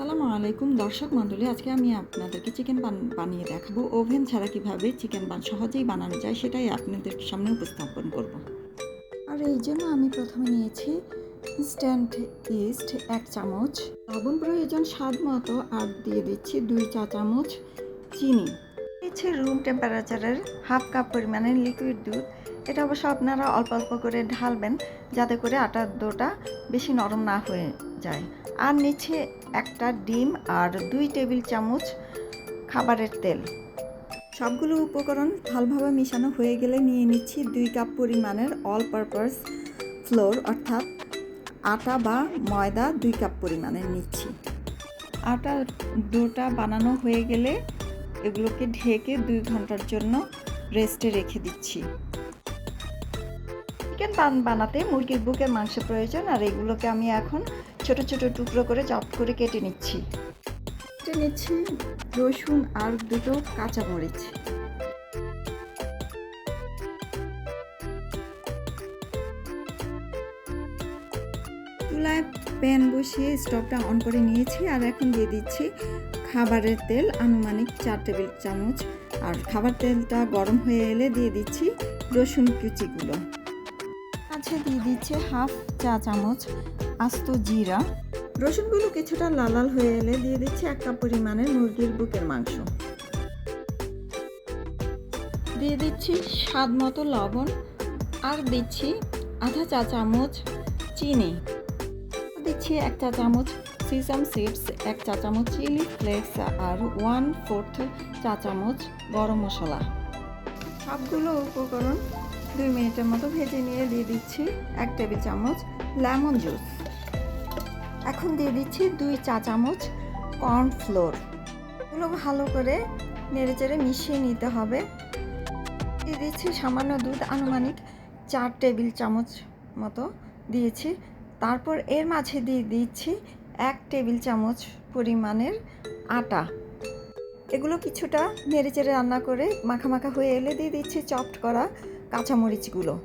আসসালামু আলাইকুম দর্শক মণ্ডলী, আজকে আমি আপনাদেরকে চিকেন বান বানিয়ে দেখাবো। ওভেন ছাড়া কিভাবে চিকেন বান সহজেই বানানো যায় সেটাই আপনাদের সামনে উপস্থাপন করব। আর এই জন্য আমি প্রথমে নিয়েছি ইনস্ট্যান্ট ইস্ট 1 চামচ, লবণ প্রয়োজন স্বাদ মতো, আর দিয়ে দিচ্ছি 2 চা চামচ চিনি। দিচ্ছি রুম টেম্পারেচারের হাফ কাপ পরিমাণের লিকুইড দুধ। এটা অবশ্য আপনারা অল্প অল্প করে ঢালবেন যাতে করে আটার ডোটা বেশি নরম না হয়ে যায়। আর নিচ্ছে একটা ডিম আর 2 টেবিল চামচ খাবারের তেল। সবগুলো উপকরণ ভালোভাবে মিশানো হয়ে গেলে নিয়ে নিচ্ছি 2 কাপ পরিমাণের অল পারপাস ফ্লোর, অর্থাৎ আটা বা ময়দা 2 কাপ পরিমাণের নিচ্ছি। আটার ডোটা বানানো হয়ে গেলে এগুলোকে ঢেকে 2 ঘন্টার জন্য রেস্টে রেখে দিচ্ছি। চিকেন বান বানাতে মুরগির বুকের মাংস প্রয়োজন, আর এগুলোকে আমি এখন ছোট ছোট টুকরো করে চপ করে কেটে নিচ্ছি। রসুন আর 2 কাঁচামরিচ। চুলায় প্যান বসিয়ে স্টোভটা অন করে নিয়েছি, আর এখন দিয়ে দিচ্ছি খাবারের তেল আনুমানিক 4 টেবিল চামচ। আর খাবার তেলটা গরম হয়ে এলে দিয়ে দিচ্ছি রসুন কুচিগুলো। আচ্ছা, দিয়ে দিচ্ছি হাফ চা চামচ আস্ত জিরা। রসুনগুলো কিছুটা লাল লাল হয়ে এলে দিয়ে দিচ্ছি 1 কাপ পরিমাণের মুরগির বুকের মাংস। দিয়ে দিচ্ছি স্বাদ মতো লবণ, আর দিচ্ছি আধা চা চামচ চিনি। দিচ্ছি 1 চা চামচ সিসাম সিডস, 1 চা চামচ চিলি ফ্লেক্স, আর 1/4 চা চামচ গরম মশলা। সবগুলো উপকরণ 2 মিনিটের মতো ভেজে নিয়ে দিয়ে দিচ্ছি 1 টেবিল চামচ লেমন জুস। এখন দিয়ে দিচ্ছি 2 চা চামচ কর্নফ্লোর। এগুলো ভালো করে নেড়েচেড়ে মিশিয়ে নিতে হবে। দিয়ে দিচ্ছি সামান্য দুধ, আনুমানিক 4 টেবিল চামচ মতো দিয়েছি। তারপর এর মাঝে দিয়ে দিচ্ছি 1 টেবিল চামচ পরিমাণের আটা। এগুলো কিছুটা নেড়েচেড়ে রান্না করে মাখা মাখা হয়ে এলে দিয়ে দিচ্ছি চপড করা কাঁচামরিচগুলো।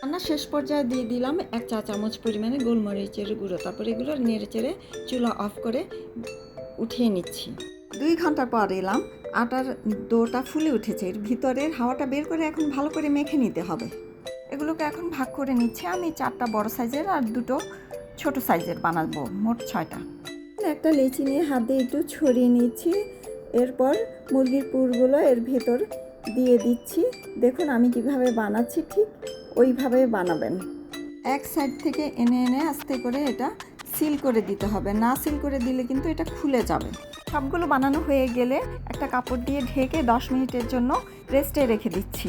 রান্নার শেষ পর্যায়ে দিয়ে দিলাম 1 চা চামচ পরিমাণে গোলমরিচের গুঁড়ো। তারপর এগুলো নেড়েচেড়ে চুলা অফ করে উঠিয়ে নিচ্ছি। 2 ঘন্টা পর এলাম, আটার ডোটা ফুলে উঠেছে। এর ভিতরের হাওয়াটা বের করে এখন ভালো করে মেখে নিতে হবে। এগুলোকে এখন ভাগ করে নিচ্ছি। আমি 4টা বড় সাইজের আর 2টো ছোট সাইজের বানাবো, মোট 6টা। একটা লেচি নিয়ে হাত দিয়ে একটু ছড়িয়ে নিচ্ছি। এরপর মুরগির পুরগুলো এর ভেতর দিয়ে দিচ্ছি। দেখুন আমি কিভাবে বানাচ্ছি, ঠিক ওইভাবে বানাবেন। এক সাইড থেকে এনে এনে আস্তে করে এটা সিল করে দিতে হবে, না সিল করে দিলে কিন্তু এটা খুলে যাবে। সবগুলো বানানো হয়ে গেলে একটা কাপড় দিয়ে ঢেকে 10 মিনিটের জন্য রেস্টে রেখে দিচ্ছি।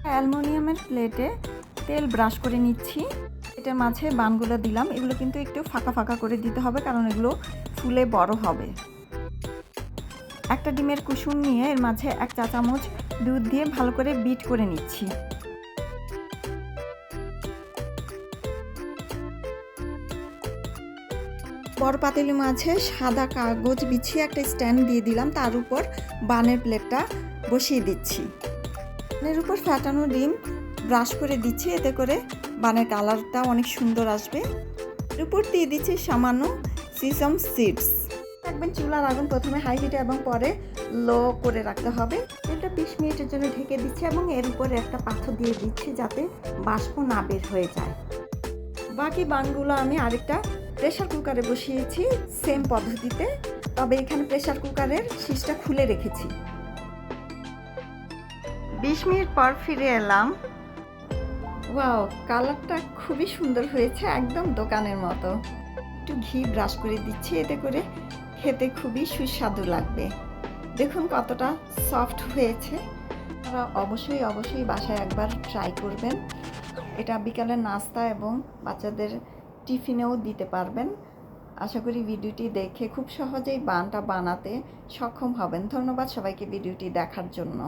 অ্যালুমিনিয়ামের প্লেটে তেল ব্রাশ করে নিচ্ছি। এটার মাঝে বানগুলো দিলাম। এগুলো কিন্তু একটু ফাঁকা ফাঁকা করে দিতে হবে, কারণ এগুলো ফুলে বড় হবে। একটা ডিমের কুসুম নিয়ে এর মাঝে 1 চা চামচ দুধ দিয়ে ভালো করে বিট করে নিচ্ছি। বড় পাতিলের মাঝে সাদা কাগজ বিছিয়ে একটা স্ট্যান্ড দিয়ে দিলাম, তার উপর বানের প্লেটটা বসিয়ে দিচ্ছি। বানের উপর ফাটানো ডিম ব্রাশ করে দিচ্ছি, এতে করে বানের কালারটা অনেক সুন্দর আসবে। এর উপর দিয়ে দিচ্ছি সামান্য সিসাম সিডস। রাখবেন চুলার আগুন প্রথমে হাই হিটে এবং পরে লো করে রাখতে হবে। এটা 20 মিনিটের জন্য ঢেকে দিচ্ছি এবং এর উপরে একটা পাথর দিয়ে দিচ্ছি যাতে বাষ্প না বের হয়ে যায়। বাকি বানগুলো আমি আরেকটা প্রেসার কুকারে বসিয়েছি সেম পদ্ধতিতে, তবে এখানে প্রেসার কুকারের শিসটা খুলে রেখেছি। 20 মিনিট পর ফিরে এলাম। ওয়াও, কালারটা খুবই সুন্দর হয়েছে, একদম দোকানের মতো। একটু ঘি ব্রাশ করে দিচ্ছি, এতে করে খেতে খুবই সুস্বাদু লাগবে। দেখুন কতটা সফট হয়েছে। আপনারা অবশ্যই বাসায় একবার ট্রাই করবেন। এটা বিকালের নাস্তা এবং বাচ্চাদের টিফিনেও দিতে পারবেন। আশা করি ভিডিওটি দেখে খুব সহজেই বানটা বানাতে সক্ষম হবেন। ধন্যবাদ সবাইকে ভিডিওটি দেখার জন্য।